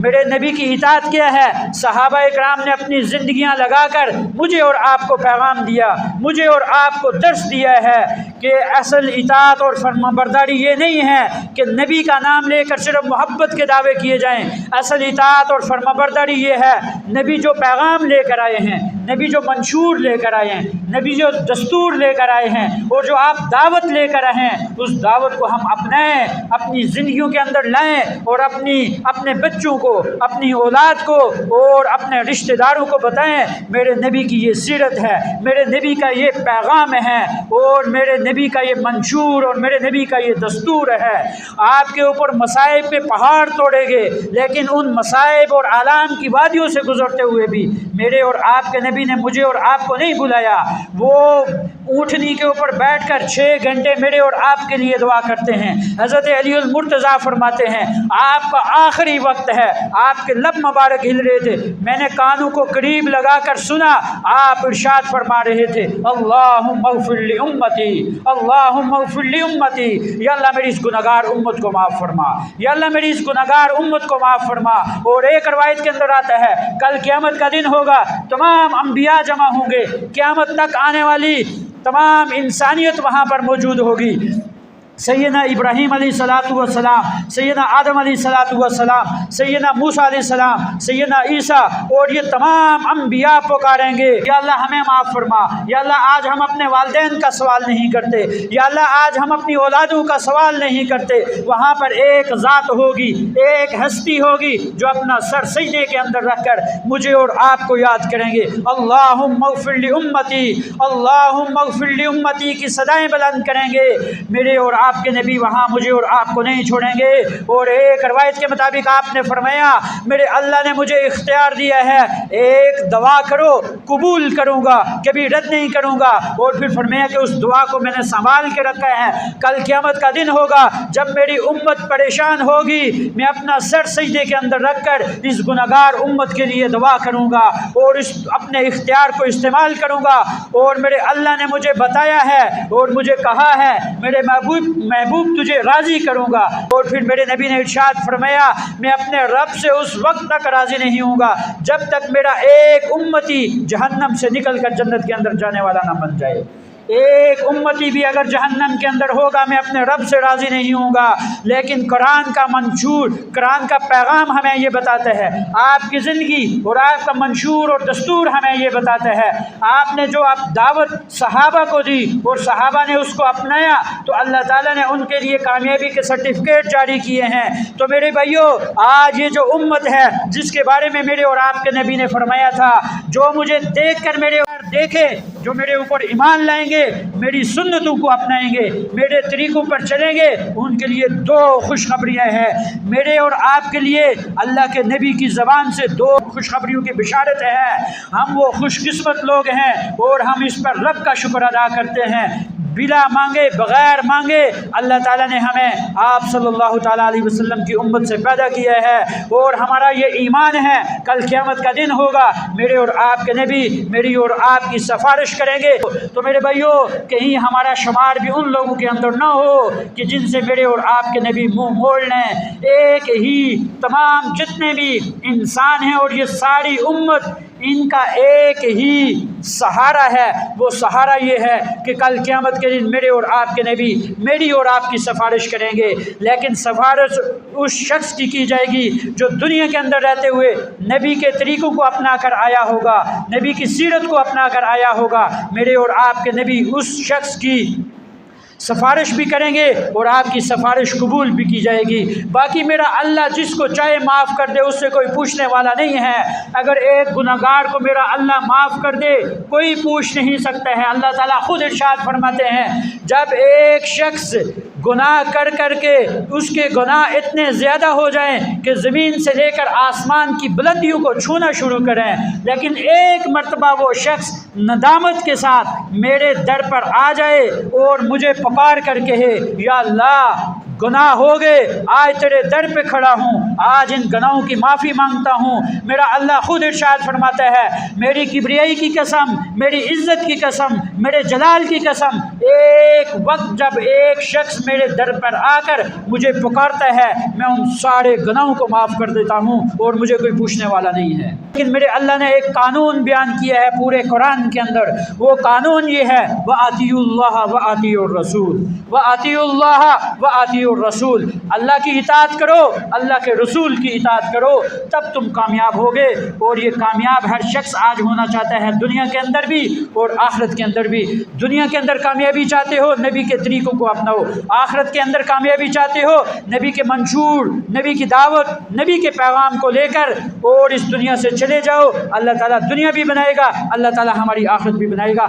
میرے نبی کی اطاعت کیا ہے؟ صحابہ اکرام نے اپنی زندگیاں لگا کر مجھے اور آپ کو پیغام دیا، مجھے اور آپ کو درس دیا ہے کہ اصل اطاعت اور فرمانبرداری یہ نہیں ہے کہ نبی کا نام لے کر صرف محبت کے دعوے کیے جائیں۔ اصل اطاعت اور فرمانبرداری یہ ہے نبی جو پیغام لے کر آئے ہیں، نبی جو منشور لے کر آئے ہیں، نبی جو دستور لے کر آئے ہیں اور جو آپ دعوت لے کر آئے ہیں، اس دعوت کو ہم اپنائیں، اپنی زندگیوں کے اندر لائیں اور اپنے بچوں کو، اپنی اولاد کو اور اپنے رشتہ داروں کو بتائیں میرے نبی کی یہ سیرت ہے، میرے نبی کا یہ پیغام ہے اور میرے نبی کا یہ منشور اور میرے نبی کا یہ دستور ہے۔ آپ کے اوپر مصائب پہ پہاڑ توڑے گے، لیکن ان مصائب اور آلام کی وادیوں سے گزرتے ہوئے بھی میرے اور آپ کے نبی نے مجھے اور آپ کو نہیں بلایا۔ وہ اونٹنی کے اوپر بیٹھ کر 6 گھنٹے میرے اور آپ کے لیے دعا کرتے ہیں۔ حضرت علی المرتضیٰ فرماتے ہیں آپ کا آخری وقت ہے، آپ کے لب مبارک ہل رہے تھے، میں نے کانوں کو قریب لگا کر سنا، آپ ارشاد فرما رہے تھے اللہم اغفر لامتی، اللہم اغفر لامتی، یا اللہ میری اس گناہگار امت کو معاف فرما، یا اللہ میری اس گناہگار امت کو معاف فرما۔ اور ایک روایت کے اندر آتا ہے کل قیامت کا دن ہوگا، تمام انبیاء جمع ہوں گے، قیامت تک آنے والی تمام انسانیت وہاں پر موجود ہوگی۔ سیدنا ابراہیم علیہ الصلوۃ والسلام، سیدنا آدم علیہ الصلوۃ والسلام، سیدنا موسیٰ علیہ السلام، سیدنا عیسیٰ اور یہ تمام انبیاء پکاریں گے یا اللہ ہمیں معاف فرما، یا اللہ آج ہم اپنے والدین کا سوال نہیں کرتے، یا اللہ آج ہم اپنی اولادوں کا سوال نہیں کرتے۔ وہاں پر ایک ذات ہوگی، ایک ہستی ہوگی جو اپنا سر سجدے کے اندر رکھ کر مجھے اور آپ کو یاد کریں گے، اللہم اغفر لامتی، اللہم اغفر لامتی کی صدائیں بلند کریں گے۔ میرے اور آپ کے نبی وہاں مجھے اور آپ کو نہیں چھوڑیں گے۔ اور ایک روایت کے مطابق آپ نے فرمایا میرے اللہ نے مجھے اختیار دیا ہے ایک دعا کرو قبول کروں گا، کبھی رد نہیں کروں گا۔ اور پھر فرمایا کہ اس دعا کو میں نے سنبھال کے رکھا ہے، کل قیامت کا دن ہوگا جب میری امت پریشان ہوگی، میں اپنا سر سجدے کے اندر رکھ کر اس گناہگار امت کے لیے دعا کروں گا اور اس اپنے اختیار کو استعمال کروں گا۔ اور میرے اللہ نے مجھے بتایا ہے اور مجھے کہا ہے میرے محبوب تجھے راضی کروں گا۔ اور پھر میرے نبی نے ارشاد فرمایا میں اپنے رب سے اس وقت تک راضی نہیں ہوں گا جب تک میرا ایک امتی جہنم سے نکل کر جنت کے اندر جانے والا نہ بن جائے۔ ایک امتی بھی اگر جہنم کے اندر ہوگا میں اپنے رب سے راضی نہیں ہوں گا۔ لیکن قرآن کا منشور، قرآن کا پیغام ہمیں یہ بتاتا ہے، آپ کی زندگی اور آپ کا منشور اور دستور ہمیں یہ بتاتا ہے، آپ نے جو آپ دعوت صحابہ کو دی اور صحابہ نے اس کو اپنایا تو اللہ تعالیٰ نے ان کے لیے کامیابی کے سرٹیفکیٹ جاری کیے ہیں۔ تو میرے بھائیو آج یہ جو امت ہے جس کے بارے میں میرے اور آپ کے نبی نے فرمایا تھا جو مجھے دیکھ کر میرے اور دیکھے، جو میرے اوپر ایمان لائیں گے، میری سنتوں کو اپنائیں گے، میرے طریقوں پر چلیں گے، ان کے لیے 2 خوشخبریاں ہیں۔ میرے اور آپ کے لیے اللہ کے نبی کی زبان سے 2 خوشخبریوں کی بشارت ہے۔ ہم وہ خوش قسمت لوگ ہیں اور ہم اس پر رب کا شکر ادا کرتے ہیں۔ بلا مانگے، بغیر مانگے اللہ تعالیٰ نے ہمیں آپ صلی اللہ تعالیٰ علیہ وسلم کی امت سے پیدا کیا ہے اور ہمارا یہ ایمان ہے کل قیامت کا دن ہوگا میرے اور آپ کے نبی میری اور آپ کی سفارش کریں گے۔ تو میرے بھائیو کہیں ہمارا شمار بھی ان لوگوں کے اندر نہ ہو کہ جن سے میرے اور آپ کے نبی منہ موڑ لیں۔ ایک ہی تمام جتنے بھی انسان ہیں اور یہ ساری امت، ان کا ایک ہی سہارا ہے، وہ سہارا یہ ہے کہ کل قیامت کے دن میرے اور آپ کے نبی میری اور آپ کی سفارش کریں گے۔ لیکن سفارش اس شخص کی جائے گی جو دنیا کے اندر رہتے ہوئے نبی کے طریقوں کو اپنا کر آیا ہوگا، نبی کی سیرت کو اپنا کر آیا ہوگا۔ میرے اور آپ کے نبی اس شخص کی سفارش بھی کریں گے اور آپ کی سفارش قبول بھی کی جائے گی۔ باقی میرا اللہ جس کو چاہے معاف کر دے، اس سے کوئی پوچھنے والا نہیں ہے۔ اگر ایک گناہگار کو میرا اللہ معاف کر دے کوئی پوچھ نہیں سکتا ہے۔ اللہ تعالیٰ خود ارشاد فرماتے ہیں جب ایک شخص گناہ کر کر کے اس کے گناہ اتنے زیادہ ہو جائیں کہ زمین سے لے کر آسمان کی بلندیوں کو چھونا شروع کریں، لیکن ایک مرتبہ وہ شخص ندامت کے ساتھ میرے در پر آ جائے اور مجھے پکار کر کہے یا اللہ گناہ ہو گئے، آج تیرے در پہ کھڑا ہوں، آج ان گناہوں کی معافی مانگتا ہوں، میرا اللہ خود ارشاد فرماتا ہے میری کبریائی کی قسم، میری عزت کی قسم، میرے جلال کی قسم، ایک وقت جب ایک شخص میرے در پر آ کر مجھے پکارتا ہے میں ان سارے گناہوں کو معاف کر دیتا ہوں اور مجھے کوئی پوچھنے والا نہیں ہے۔ لیکن میرے اللہ نے ایک قانون بیان کیا ہے پورے قرآن کے اندر، وہ قانون یہ ہے وَأَطِيعُوا اللَّهَ وَأَطِيعُوا الرَّسُولَ، وَأَطِيعُوا اللَّهَ وَأَطِيعُوا الرَّسُولَ، اللہ کی اطاعت کرو، اللہ کے رسول کی اطاعت کرو، تب تم کامیاب ہوگے۔ اور یہ کامیاب ہر شخص آج ہونا چاہتا ہے، دنیا کے اندر بھی اور آخرت کے اندر بھی۔ دنیا کے اندر کامیابی چاہتے ہو نبی کے طریقوں کو اپناؤ، آخرت کے اندر کامیابی چاہتے ہو نبی کے منشور، نبی کی دعوت، نبی کے پیغام کو لے کر اور اس دنیا سے چلے جاؤ۔ اللہ تعالیٰ دنیا بھی بنائے گا، اللہ تعالیٰ ہماری آخرت بھی بنائے گا۔